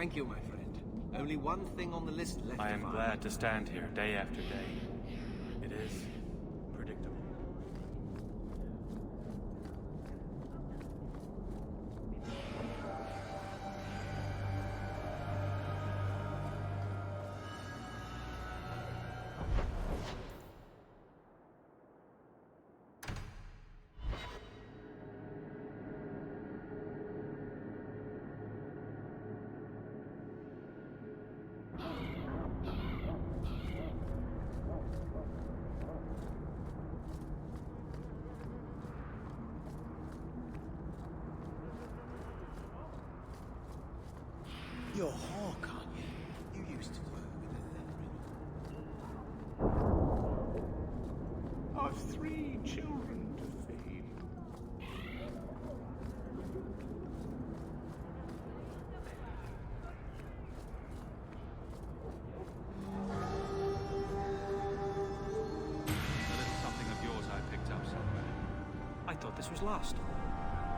Thank you, my friend. Only one thing on the list left. I am glad to stand here day after day. It is predictable. You're Hawke, aren't you? You used to work with the I've 3 children to feed. A little something of yours I picked up somewhere. I thought this was lost.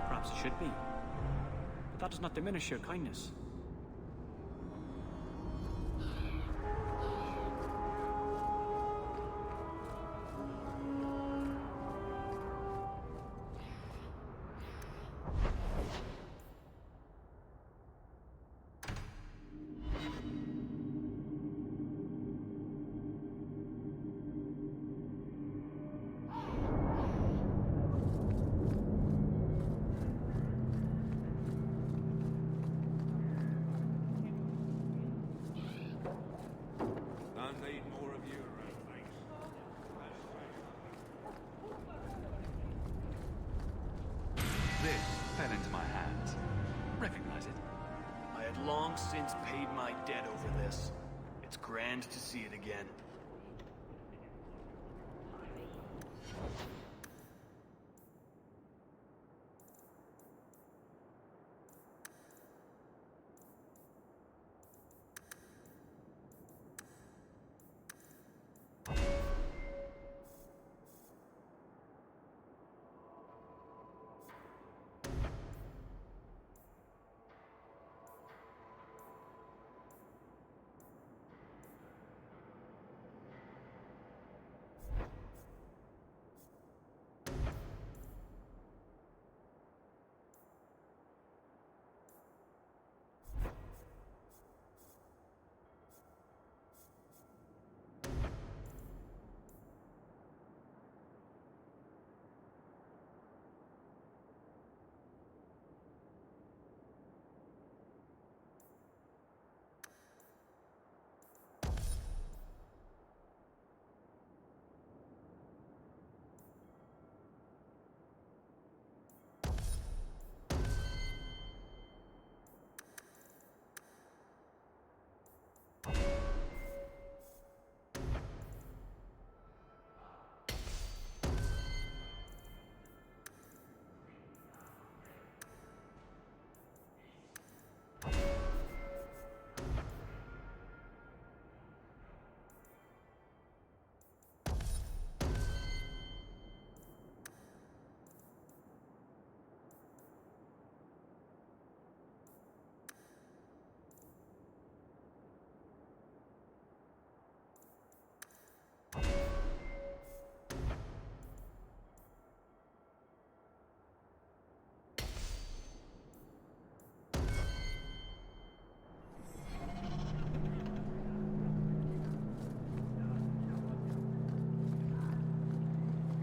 Perhaps it should be. But that does not diminish your kindness. need more of you around, thanks. This fell into my hands. Recognize it? I had long since paid my debt over this. It's grand to see it again.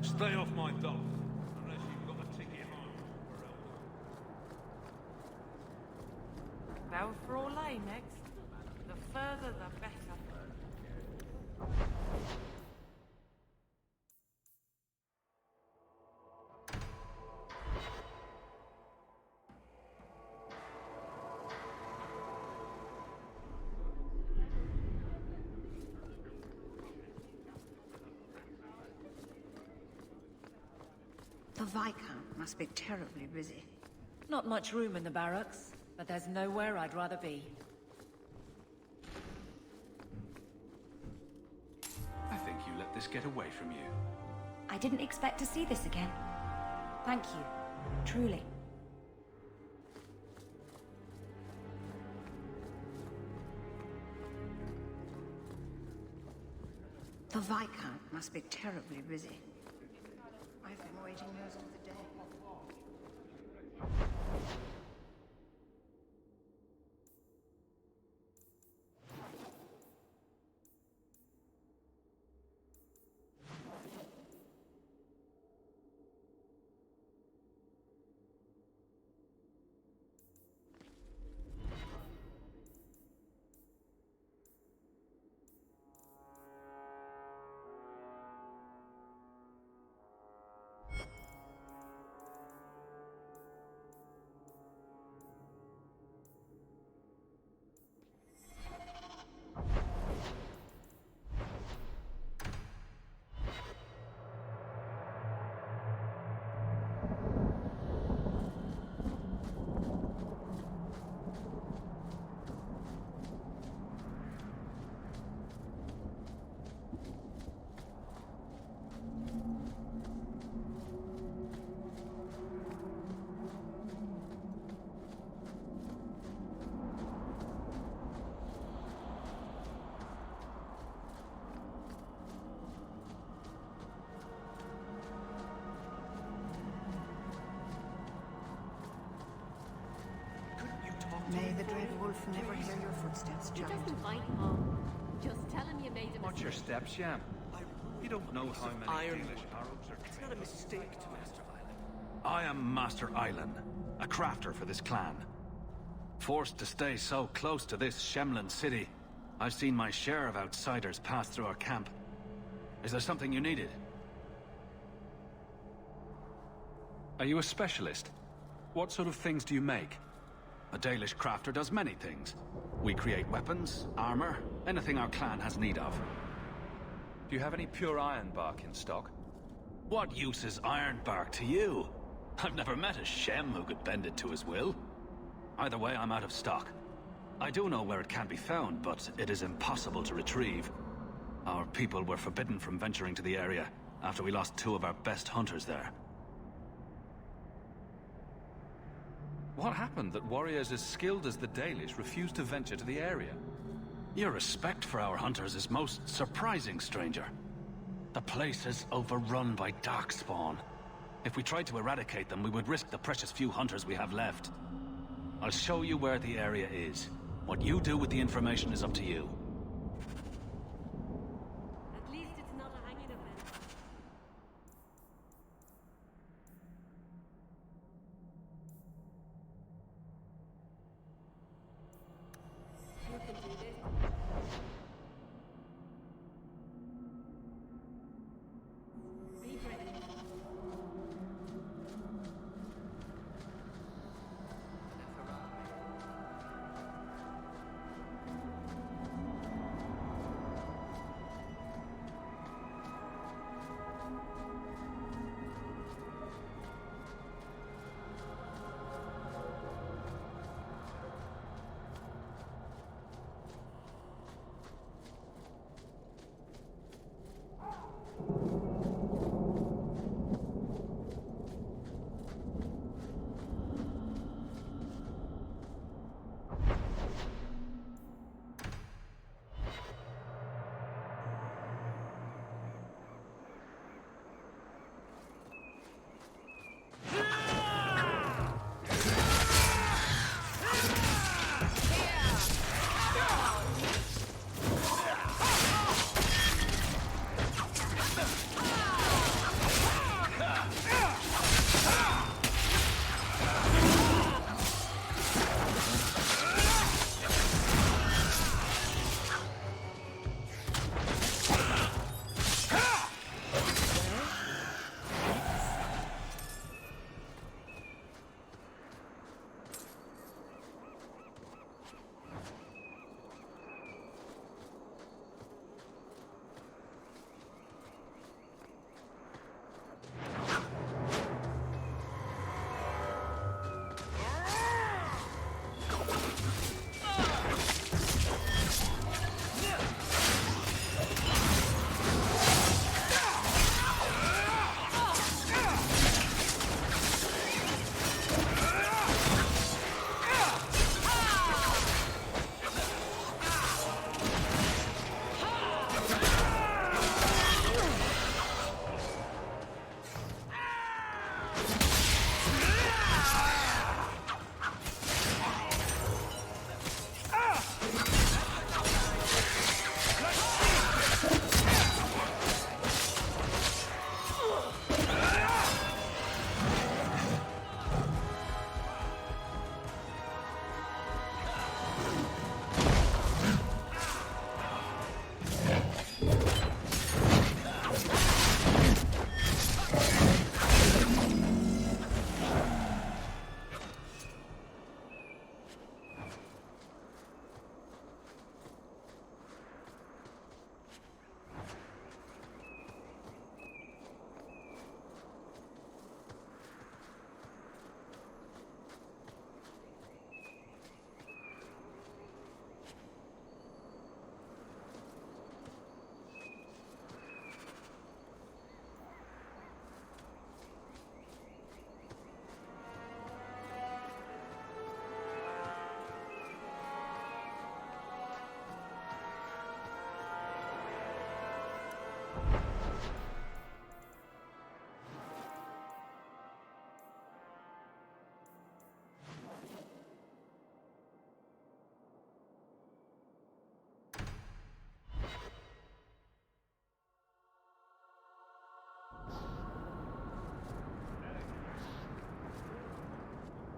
Stay off my dock, unless you've got a ticket home or else. Now for all I next. The further the better. The Viscount must be terribly busy. Not much room in the barracks, but there's nowhere I'd rather be. I think you let this get away from you. I didn't expect to see this again. Thank you. Truly. The Viscount must be terribly busy. I've been waiting most of the day. May the dread wolf never hear your footsteps, He child. doesn't mind Hawke. Just tell him you made a Watch your mistake. steps, Yam. You don't know how many iron Dalish arrows are It's not a mistake to Master Island. I am Master Island, a crafter for this clan. Forced to stay so close to this Shemlin city, I've seen my share of outsiders pass through our camp. Is there something you needed? Are you a specialist? What sort of things do you make? A Dalish crafter does many things. We create weapons, armor, anything our clan has need of. Do you have any pure iron bark in stock? What use is iron bark to you? I've never met a Shem who could bend it to his will. Either way, I'm out of stock. I do know where it can be found, but it is impossible to retrieve. Our people were forbidden from venturing to the area after we lost 2 of our best hunters there. What happened that warriors as skilled as the Dalish refused to venture to the area? Your respect for our hunters is most surprising, stranger. The place is overrun by darkspawn. If we tried to eradicate them, we would risk the precious few hunters we have left. I'll show you where the area is. What you do with the information is up to you. At least it's not a hanging event. You can do this. Be brave.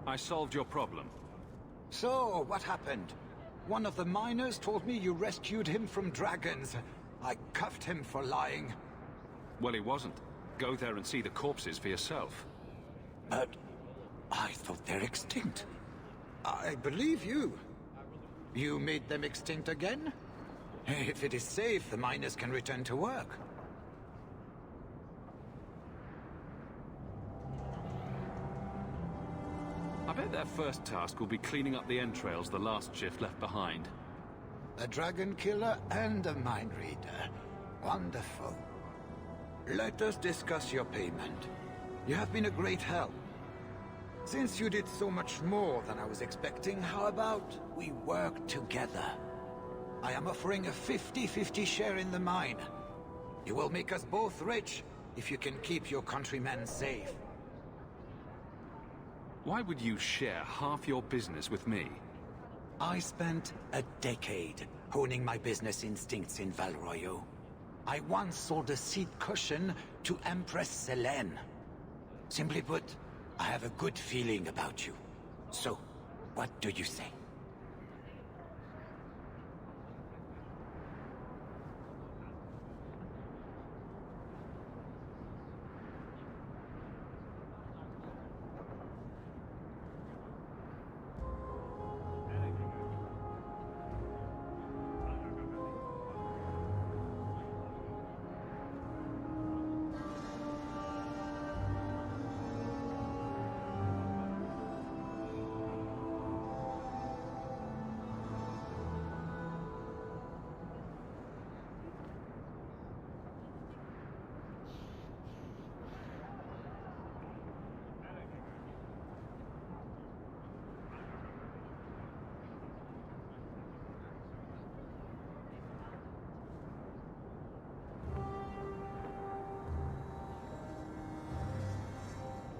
I solved your problem. So, what happened? One of the miners told me you rescued him from dragons. I cuffed him for lying. Well, he wasn't. Go there and see the corpses for yourself. But I thought they're extinct. I believe you. You made them extinct again? If it is safe, the miners can return to work. I bet their first task will be cleaning up the entrails the last shift left behind. A dragon killer and a mind reader. Wonderful. Let us discuss your payment. You have been a great help. Since you did so much more than I was expecting, how about we work together? I am offering a 50-50 share in the mine. You will make us both rich if you can keep your countrymen safe. Why would you share half your business with me? I spent a decade honing my business instincts in Val Royeaux. I once sold a seat cushion to Empress Selene. Simply put, I have a good feeling about you. So, what do you say?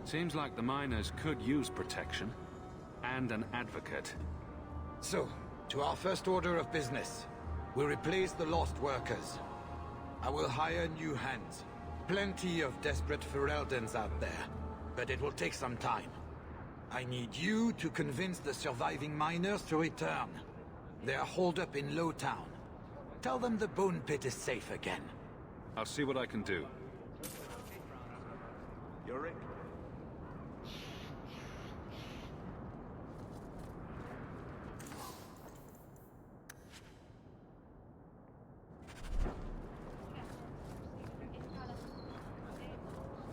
Seems like the miners could use protection. And an advocate. So, to our first order of business. We replace the lost workers. I will hire new hands. Plenty of desperate Fereldans out there. But it will take some time. I need you to convince the surviving miners to return. They are holed up in Lowtown. Tell them the Bone Pit is safe again. I'll see what I can do. Yorick?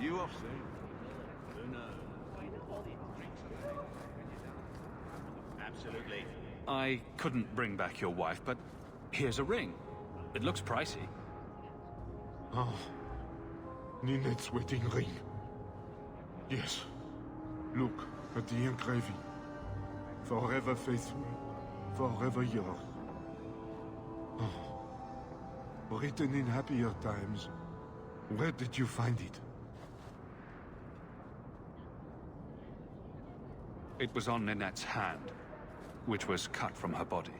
You off soon? No. Absolutely. I couldn't bring back your wife, but here's a ring. It looks pricey. Oh, Ninette's wedding ring. Yes. Look at the engraving. Forever faithful, forever yours. Oh. Written in happier times. Where did you find it? It was on Ninette's hand, which was cut from her body.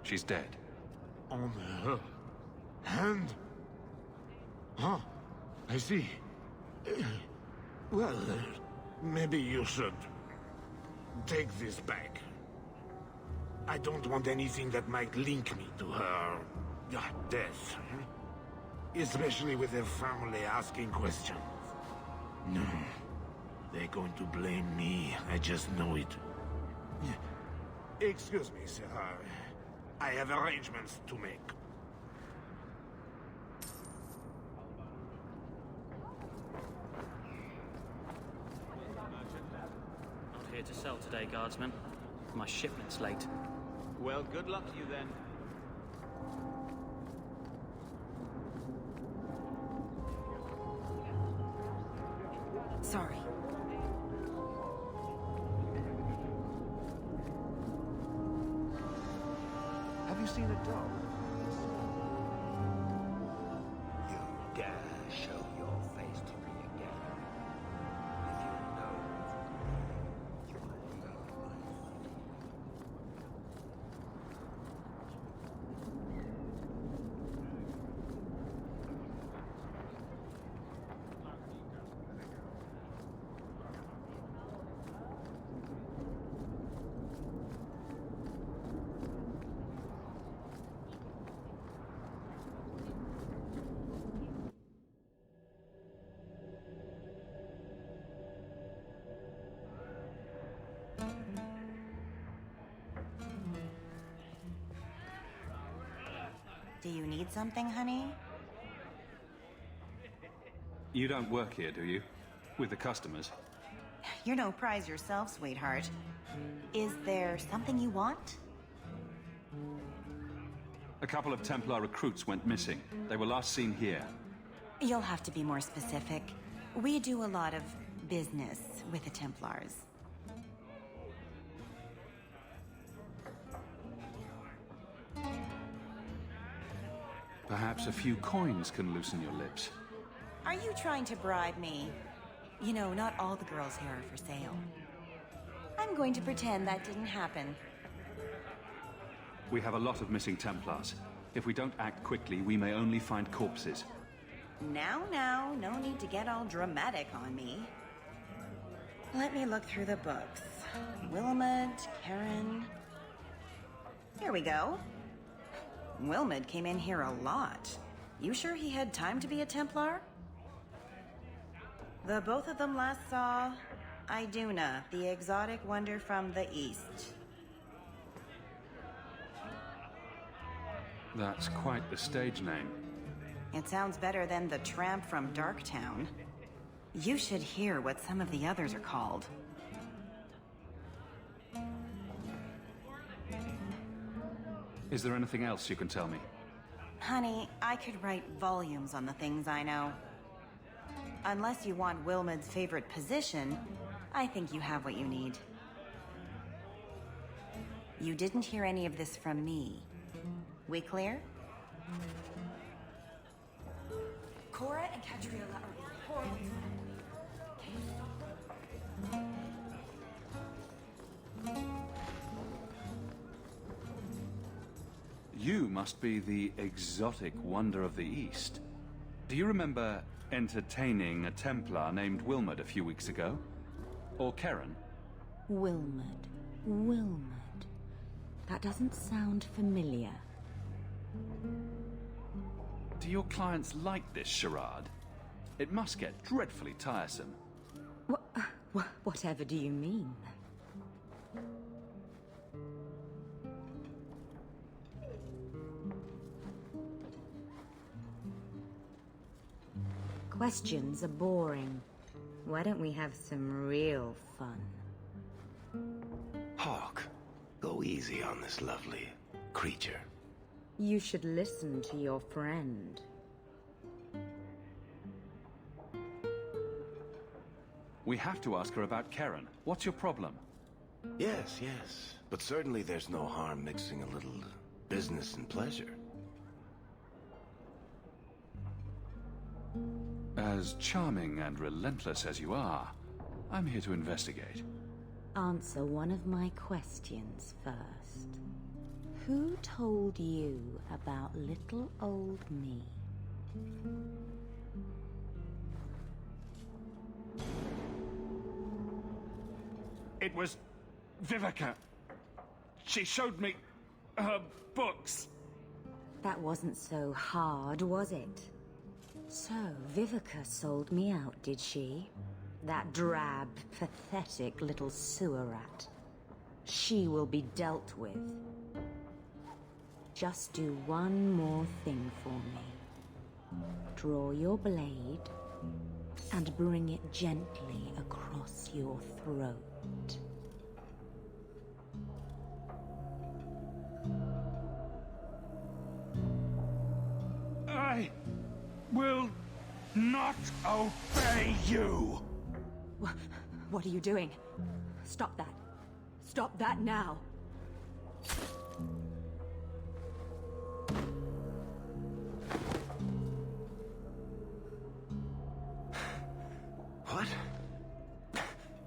She's dead. On her hand? Huh, I see. Well, maybe you should take this back. I don't want anything that might link me to her death. Especially with her family asking questions. No. They're going to blame me. I just know it. Excuse me, sir. I have arrangements to make. Not here to sell today, guardsman. My shipment's late. Well, good luck to you then. Sorry. Have you seen a dog? You dare show your face to me again. If you know you will leave my city. Do you need something, honey? You don't work here, do you? With the customers? You're no prize yourself, sweetheart. Is there something you want? A couple of Templar recruits went missing. They were last seen here. You'll have to be more specific. We do a lot of business with the Templars. Perhaps a few coins can loosen your lips. Are you trying to bribe me? You know, not all the girls here are for sale. I'm going to pretend that didn't happen. We have a lot of missing Templars. If we don't act quickly, we may only find corpses. Now, no need to get all dramatic on me. Let me look through the books. Wilmot, Karen... Here we go. Wilmot came in here a lot. You sure he had time to be a Templar? The both of them last saw Iduna, the exotic wonder from the east. That's quite the stage name. It sounds better than the tramp from Darktown. You should hear what some of the others are called. Is there anything else you can tell me? Honey, I could write volumes on the things I know. Unless you want Wilmot's favorite position, I think you have what you need. You didn't hear any of this from me. We clear? Cora and Catriona are being horribly You must be the exotic wonder of the East. Do you remember entertaining a Templar named Wilmot a few weeks ago? Or Karen? Wilmot. That doesn't sound familiar. Do your clients like this charade? It must get dreadfully tiresome. Whatever do you mean? Questions are boring. Why don't we have some real fun? Hawke, go easy on this lovely creature. You should listen to your friend. We have to ask her about Karen. What's your problem? Yes. But certainly there's no harm mixing a little business and pleasure. As charming and relentless as you are, I'm here to investigate. Answer one of my questions first. Who told you about little old me? It was Vivica. She showed me her books. That wasn't so hard, was it? So, Vivica sold me out, did she? That drab, pathetic little sewer rat. She will be dealt with. Just do one more thing for me. Draw your blade and bring it gently across your throat. I will not obey you! What are you doing? Stop that. Stop that now. What?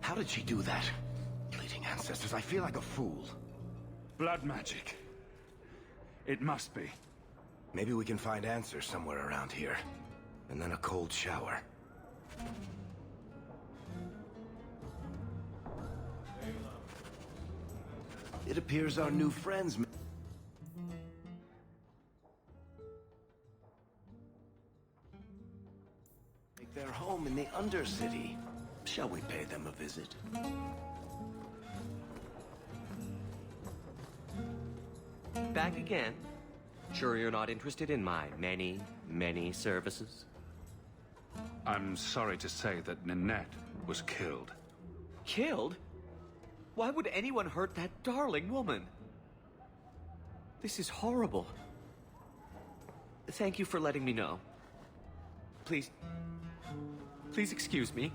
How did she do that? Bleeding ancestors, I feel like a fool. Blood magic. It must be. Maybe we can find answers somewhere around here. And then a cold shower. It appears our new friends make their home in the Undercity. Shall we pay them a visit? Back again? Sure you're not interested in my many, many services? I'm sorry to say that Ninette was killed. Killed? Why would anyone hurt that darling woman? This is horrible. Thank you for letting me know. Please excuse me.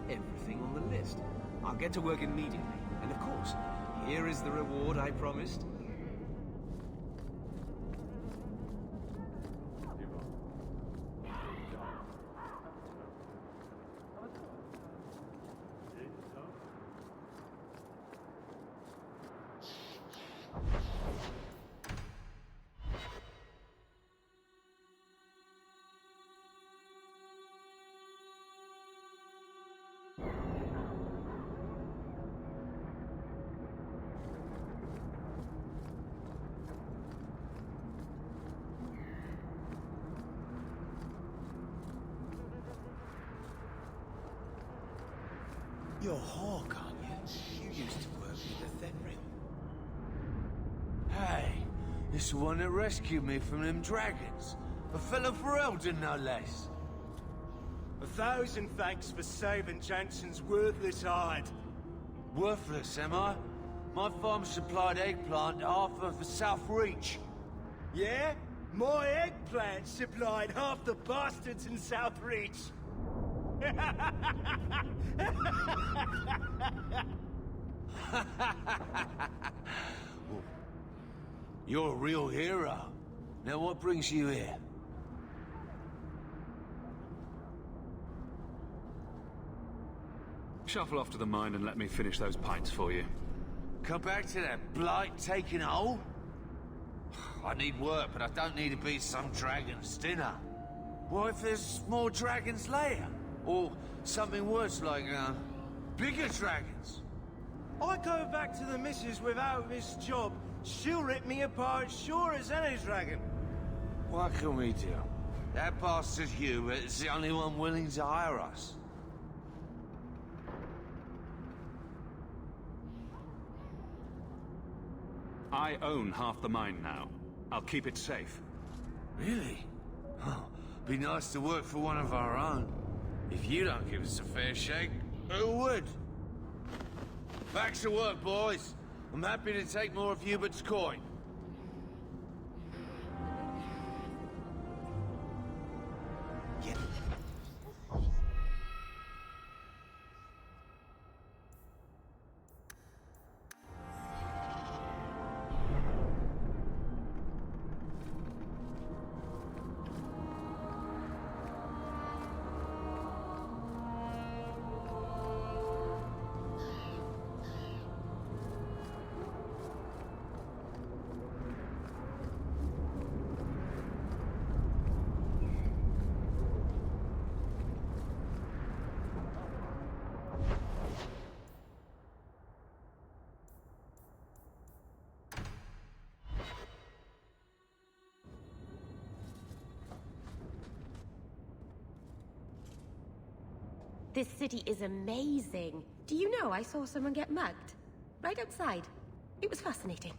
Everything on the list. I'll get to work immediately. And of course, here is the reward I promised. You're Hawke, aren't you? You used to work with the Fenrir. Hey, this is the one that rescued me from them dragons. A fellow Ferelden, no less. 1,000 thanks for saving Jansen's worthless hide. Worthless, am I? My farm supplied eggplant to half of the South Reach. Yeah? My eggplant supplied half the bastards in South Reach. You're a real hero. Now what brings you here? Shuffle off to the mine and let me finish those pints for you. Come back to that blight taking hold? I need work, but I don't need to be some dragon's dinner. What if there's more dragons later? Or something worse like, bigger dragons? I go back to the missus without this job. She'll rip me apart sure as any dragon. What can we do? That bastard Hubert is the only one willing to hire us. I own half the mine now. I'll keep it safe. Really? Oh, be nice to work for one of our own. If you don't give us a fair shake, who would? Back to work, boys. I'm happy to take more of Hubert's coin. This city is amazing. Do you know I saw someone get mugged? Right outside. It was fascinating.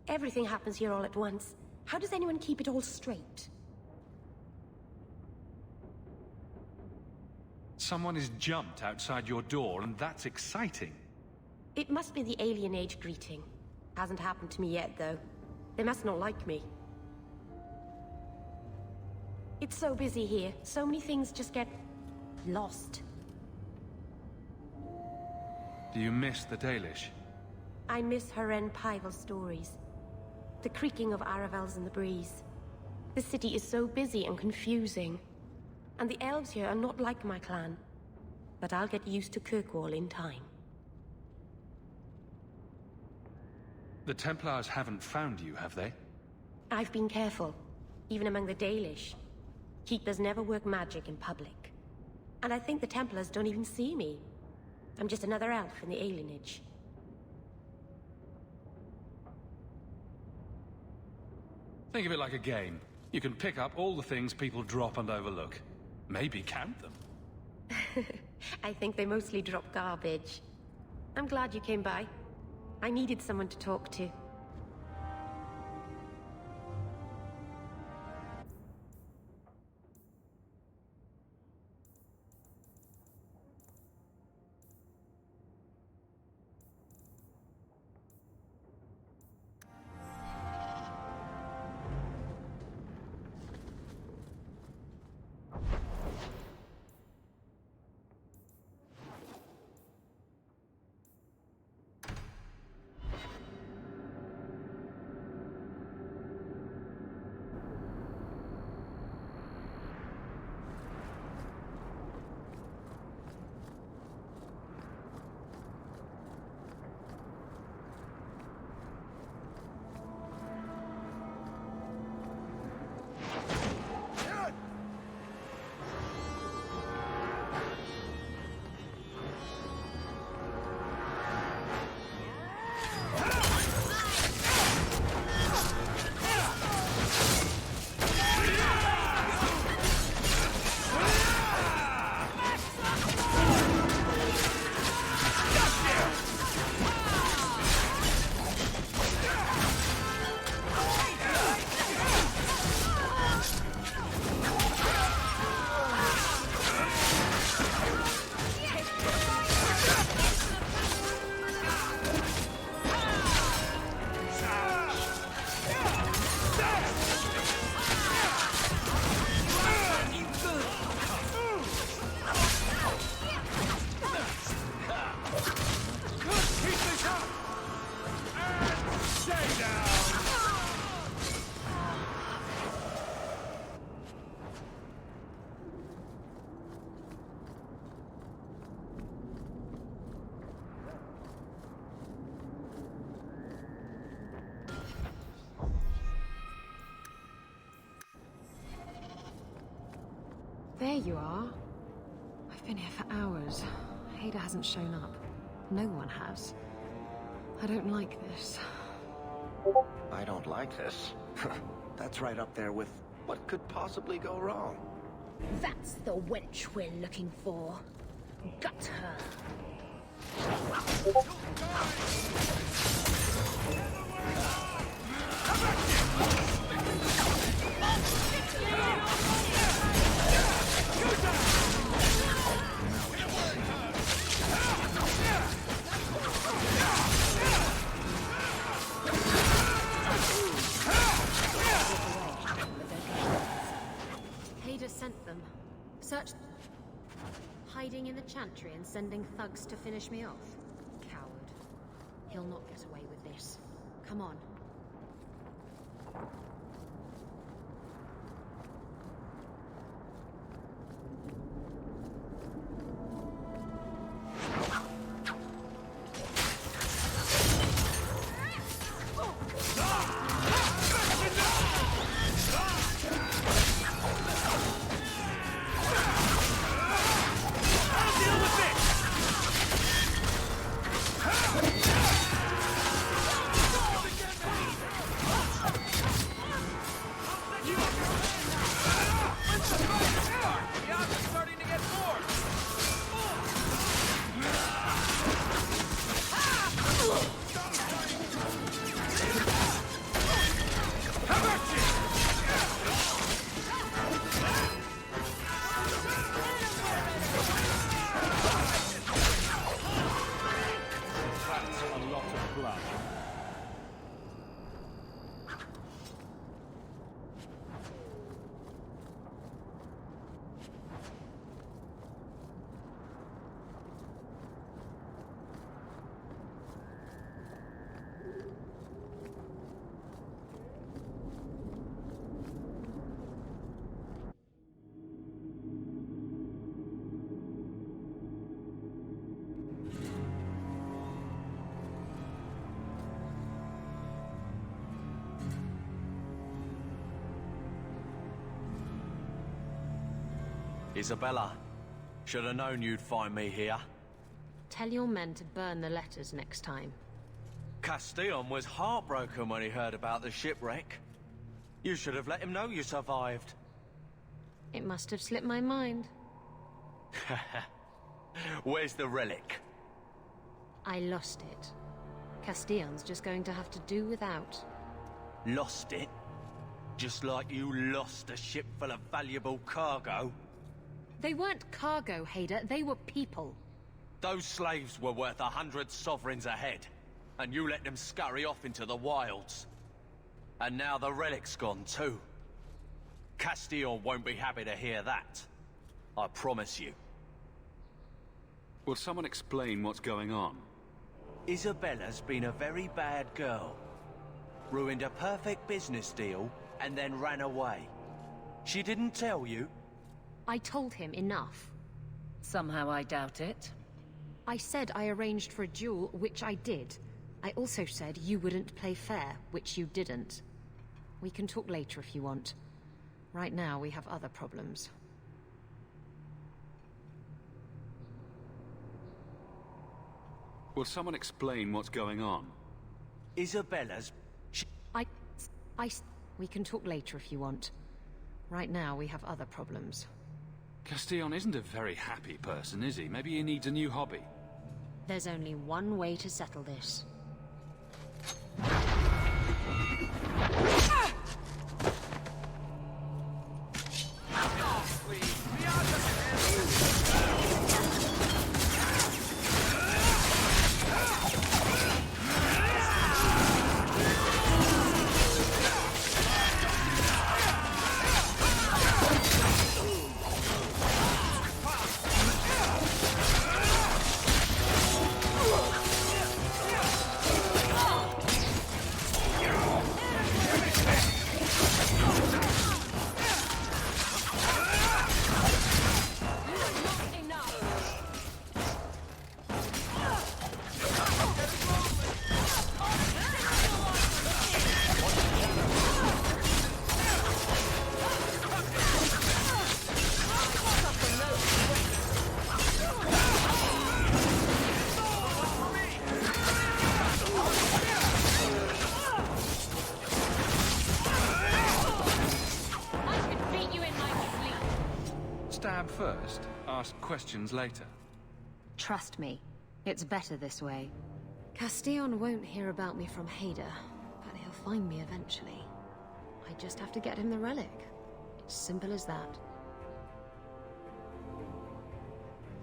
Everything happens here all at once. How does anyone keep it all straight? Someone is jumped outside your door, and that's exciting. It must be the alien age greeting. Hasn't happened to me yet, though. They must not like me. It's so busy here. So many things just get lost. Do you miss the Dalish? I miss Haren Pival stories. The creaking of Aravels in the breeze. The city is so busy and confusing. And the elves here are not like my clan. But I'll get used to Kirkwall in time. The Templars haven't found you, have they? I've been careful, even among the Dalish. Keepers never work magic in public. And I think the Templars don't even see me. I'm just another elf in the alienage. Think of it like a game. You can pick up all the things people drop and overlook. Maybe count them. I think they mostly drop garbage. I'm glad you came by. I needed someone to talk to. There you are. I've been here for hours. Hader hasn't shown up. No one has. I don't like this. I don't like this. That's right up there with what could possibly go wrong. That's the wench we're looking for. Gut her. Hader sent them. Search... Hiding in the chantry and sending thugs to finish me off. Coward. He'll not get away with this. Come on. Isabela, should have known you'd find me here. Tell your men to burn the letters next time. Castillon was heartbroken when he heard about the shipwreck. You should have let him know you survived. It must have slipped my mind. Where's the relic? I lost it. Castillon's just going to have to do without. Lost it? Just like you lost a ship full of valuable cargo? They weren't cargo, Hader. They were people. Those slaves were worth 100 sovereigns a head, and you let them scurry off into the wilds. And now the relic's gone too. Castillon won't be happy to hear that. I promise you. Will someone explain what's going on? Isabela's been a very bad girl. Ruined a perfect business deal, and then ran away. She didn't tell you? I told him enough. Somehow I doubt it. I said I arranged for a duel, which I did. I also said you wouldn't play fair, which you didn't. We can talk later if you want. Right now, we have other problems. Will someone explain what's going on? Isabela's... We can talk later if you want. Right now, we have other problems. Castillon isn't a very happy person, is he? Maybe he needs a new hobby. There's only one way to settle this. Stab first, ask questions later. Trust me, it's better this way. Castillon won't hear about me from Hader, but he'll find me eventually. I just have to get him the relic. It's simple as that.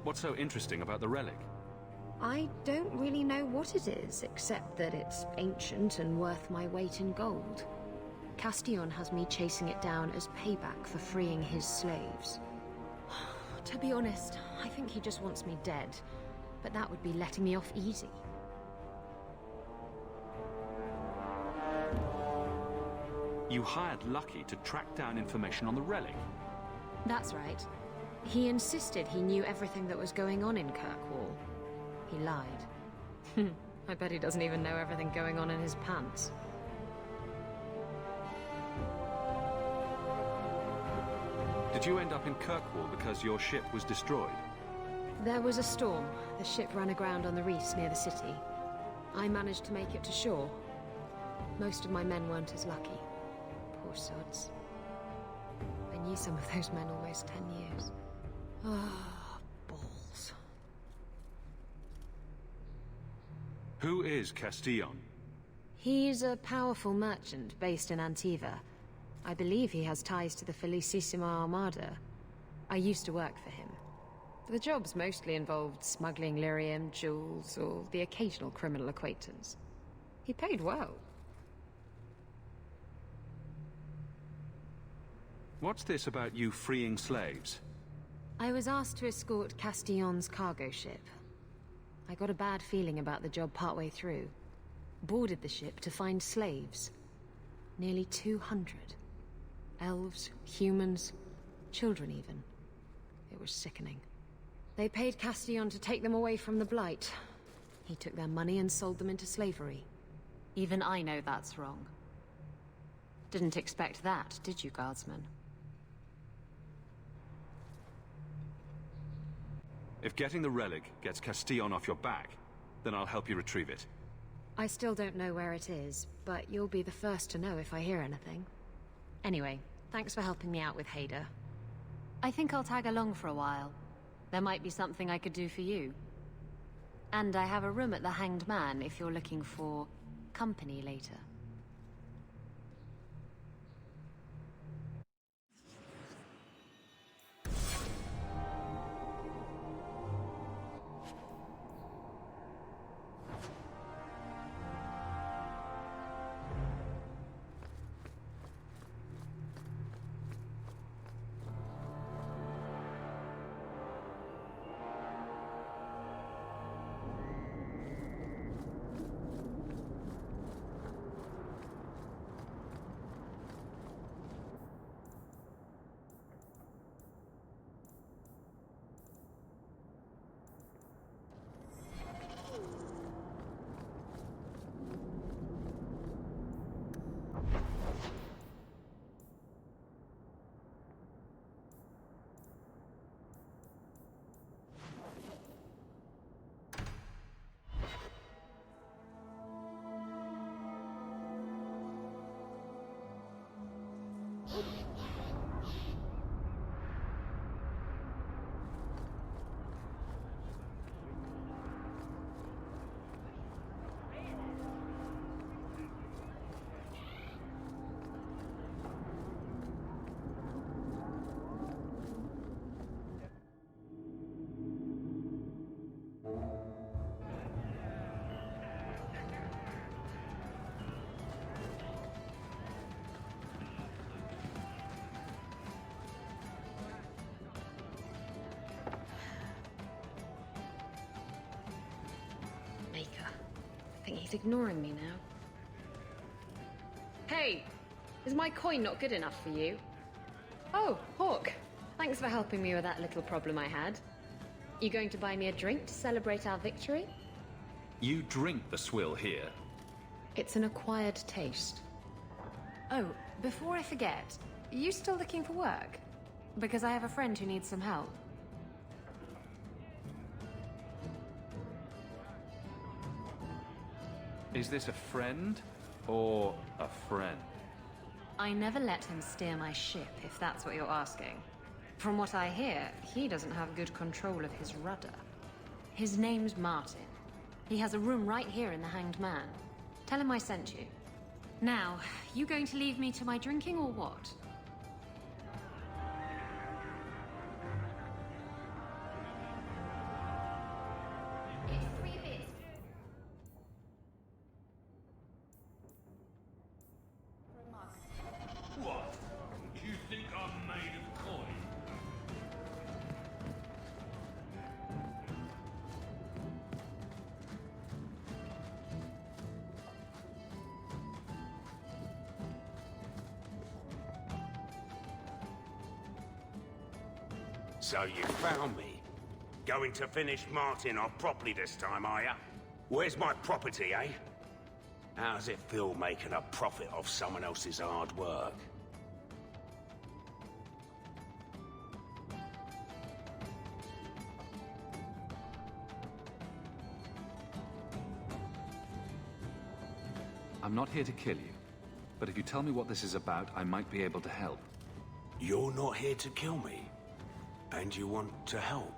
What's so interesting about the relic? I don't really know what it is, except that it's ancient and worth my weight in gold. Castillon has me chasing it down as payback for freeing his slaves. To be honest, I think he just wants me dead, but that would be letting me off easy. You hired Lucky to track down information on the relic? That's right. He insisted he knew everything that was going on in Kirkwall. He lied. I bet he doesn't even know everything going on in his pants. Did you end up in Kirkwall because your ship was destroyed? There was a storm. The ship ran aground on the reefs near the city. I managed to make it to shore. Most of my men weren't as lucky. Poor sods. I knew some of those men almost 10 years. Ah, balls. Who is Castillon? He's a powerful merchant based in Antiva. I believe he has ties to the Felicissima Armada. I used to work for him. The jobs mostly involved smuggling lyrium, jewels, or the occasional criminal acquaintance. He paid well. What's this about you freeing slaves? I was asked to escort Castillon's cargo ship. I got a bad feeling about the job partway through. Boarded the ship to find slaves. Nearly 200. Elves, humans, children even. It was sickening. They paid Castillon to take them away from the Blight. He took their money and sold them into slavery. Even I know that's wrong. Didn't expect that, did you, Guardsman? If getting the relic gets Castillon off your back, then I'll help you retrieve it. I still don't know where it is, but you'll be the first to know if I hear anything. Anyway, thanks for helping me out with Hader. I think I'll tag along for a while. There might be something I could do for you. And I have a room at the Hanged Man if you're looking for company later. I think he's ignoring me now. Hey! Is my coin not good enough for you? Oh, Hawke. Thanks for helping me with that little problem I had. You going to buy me a drink to celebrate our victory? You drink the swill here. It's an acquired taste. Oh, before I forget, are you still looking for work? Because I have a friend who needs some help. Is this a friend or a friend? I never let him steer my ship, if that's what you're asking. From what I hear, he doesn't have good control of his rudder. His name's Martin. He has a room right here in the Hanged Man. Tell him I sent you. Now, you going to leave me to my drinking or what? What? Do you think I'm made of coin? So you found me. Going to finish Martin off properly this time, are ya? Where's my property, eh? How's it feel making a profit off someone else's hard work? I'm not here to kill you, but if you tell me what this is about, I might be able to help. You're not here to kill me, and you want to help?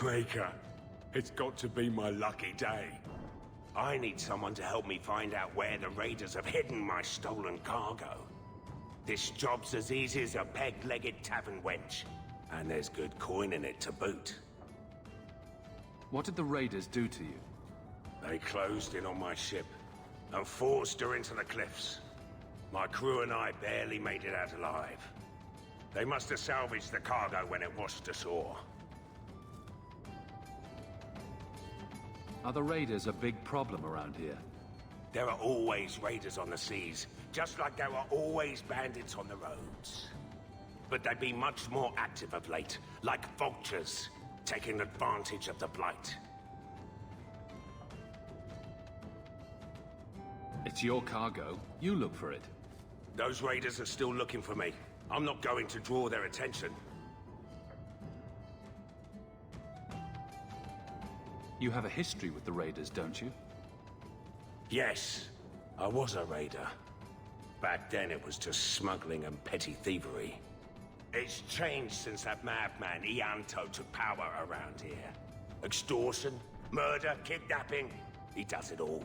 Maker, it's got to be my lucky day. I need someone to help me find out where the raiders have hidden my stolen cargo. This job's as easy as a peg-legged tavern wench, and there's good coin in it to boot. What did the raiders do to you? They closed in on my ship and forced her into the cliffs. My crew and I barely made it out alive. They must have salvaged the cargo when it washed ashore. Are the raiders a big problem around here? There are always raiders on the seas, just like there are always bandits on the roads. But they've been much more active of late, like vultures, taking advantage of the Blight. It's your cargo. You look for it. Those raiders are still looking for me. I'm not going to draw their attention. You have a history with the Raiders, don't you? Yes, I was a raider. Back then it was just smuggling and petty thievery. It's changed since that madman Ianto took power around here. Extortion, murder, kidnapping, he does it all.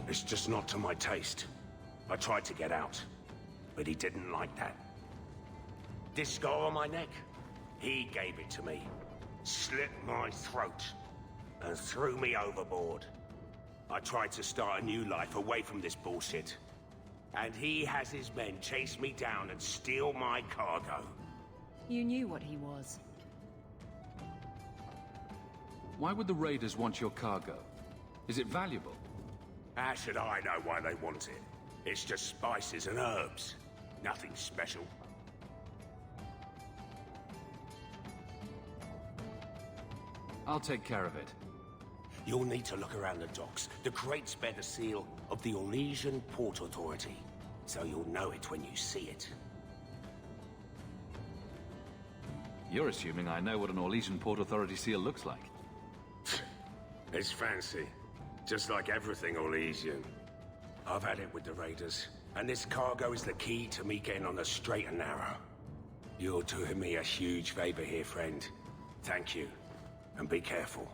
It's just not to my taste. I tried to get out, but he didn't like that. This scar on my neck, he gave it to me, slit my throat, and threw me overboard. I tried to start a new life away from this bullshit. And he has his men chase me down and steal my cargo. You knew what he was. Why would the Raiders want your cargo? Is it valuable? How should I know why they want it? It's just spices and herbs. Nothing special. I'll take care of it. You'll need to look around the docks. The crates bear the seal of the Orlesian Port Authority, so you'll know it when you see it. You're assuming I know what an Orlesian Port Authority seal looks like. It's fancy. Just like everything Orlesian. I've had it with the Raiders, and this cargo is the key to me getting on the straight and narrow. You're doing me a huge favor here, friend. Thank you, and be careful.